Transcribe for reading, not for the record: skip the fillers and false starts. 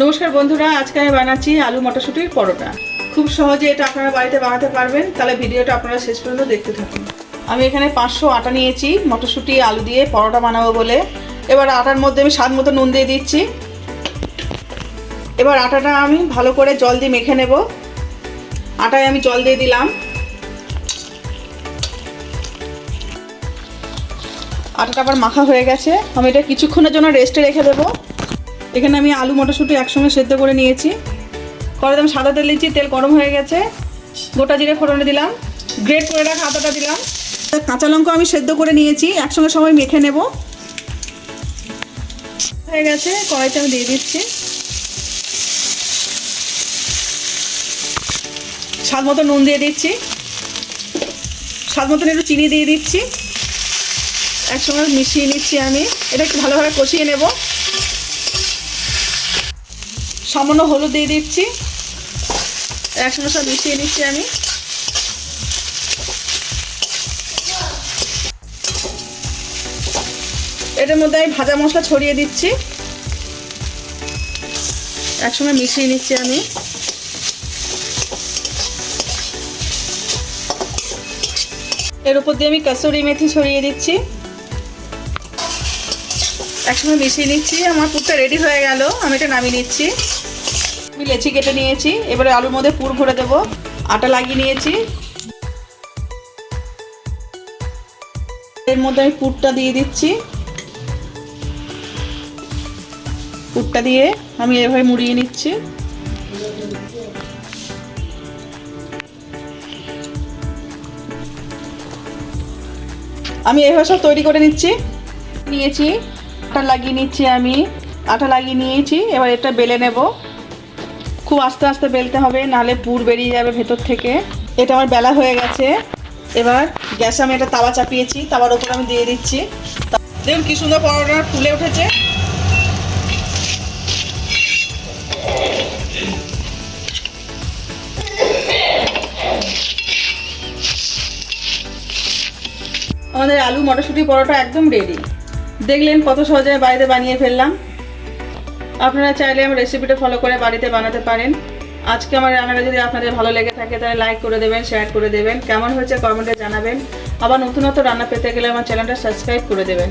নমস্কার বন্ধুরা, আজকে আমি বানাচ্ছি আলু মটরশুঁটির পরোটা। খুব সহজে এটা আপনারা বাড়িতে বানাতে পারবেন, তাহলে ভিডিওটা আপনারা শেষ পর্যন্ত দেখতে থাকুন। আমি এখানে 500 আটা নিয়েছি মটরশুঁটি আলু দিয়ে পরোটা বানাবো বলে। এবার আটার মধ্যে আমি স্বাদ মতো নুন দিয়ে দিচ্ছি। এবার আটাটা আমি ভালো করে জল দিয়ে মেখে নেব। আটায় আমি জল দিয়ে দিলাম। আটাটা আবার মাখা হয়ে গেছে, আমি এটা কিছুক্ষণের জন্য রেস্টে রেখে দেবো। এখানে আমি আলু মটরশুঁটি একসঙ্গে সেদ্ধ করে নিয়েছি। কড়াইতে আমি সাদা তেল দিচ্ছি, তেল গরম হয়ে গেছে। গোটা জিরে ফোড়নে দিলাম, গ্রেট করে রাখা আদাটা দিলাম। কাঁচা লঙ্কা আমি সেদ্ধ করে নিয়েছি, একসঙ্গে সবাই মেখে নেব। হয়ে গেছে, কড়াইতে আমি দিয়ে দিচ্ছি। স্বাদ মতো নুন দিয়ে দিচ্ছি, স্বাদ মতন একটু চিনি দিয়ে দিচ্ছি। একসঙ্গে মিশিয়ে নিচ্ছি। আমি এটা একটু ভালোভাবে কষিয়ে নেব। সামান্য হলুদ দিয়ে দিচ্ছি, একসঙ্গে সব মিশিয়ে নিচ্ছি। আমি এটার মধ্যে আমি ভাজা মশলা ছড়িয়ে দিচ্ছি, একসঙ্গে মিশিয়ে নিচ্ছি। আমি এর উপর দিয়ে আমি কসুরি মেথি ছড়িয়ে দিচ্ছি, একসঙ্গে মিশিয়ে নিচ্ছি। আমার পুরটা রেডি হয়ে গেল, আমি এটা নামিয়ে নিচ্ছি। আমি লেচি কেটে নিয়েছি, এবারে আলুর মধ্যে পুর ভরে দেব। আটা লাগিয়ে নিয়েছি, এর মধ্যে আমি পুরটা দিয়ে দিচ্ছি। পুরটা দিয়ে আমি এভাবে মুড়িয়ে নিচ্ছি। আমি এভাবে সব তৈরি করে নিচ্ছি। আটা লাগিয়ে নিচ্ছি। আমি আটা লাগিয়ে নিয়েছি, এবার এটা বেলে নেব। খুব আস্তে আস্তে বেলতে হবে, নাহলে পুর বেরিয়ে যাবে ভেতর থেকে। এটা আমার বেলা হয়ে গেছে। এবার গ্যাসে আমি একটা তাওয়া চাপিয়েছি, তাওয়ার ওপর আমি দিয়ে দিচ্ছি। দেখুন কি সুন্দর পরোটা ফুলে উঠেছে। আমাদের আলু মটরশুঁটি পরোটা একদম রেডি। দেখলেন কত সহজে বাড়িতে বানিয়ে ফেললাম। আপনারা চাইলে আমার রেসিপিটা ফলো করে বাড়িতে বানাতে পারেন। আজকে আমার রান্নাটা যদি আপনাদের ভালো লেগে থাকে তাহলে লাইক করে দেবেন, শেয়ার করে দেবেন। কেমন হয়েছে কমেন্টে জানাবেন। আবার নতুন রান্না পেতে গেলে আমার চ্যানেলটা সাবস্ক্রাইব করে দেবেন।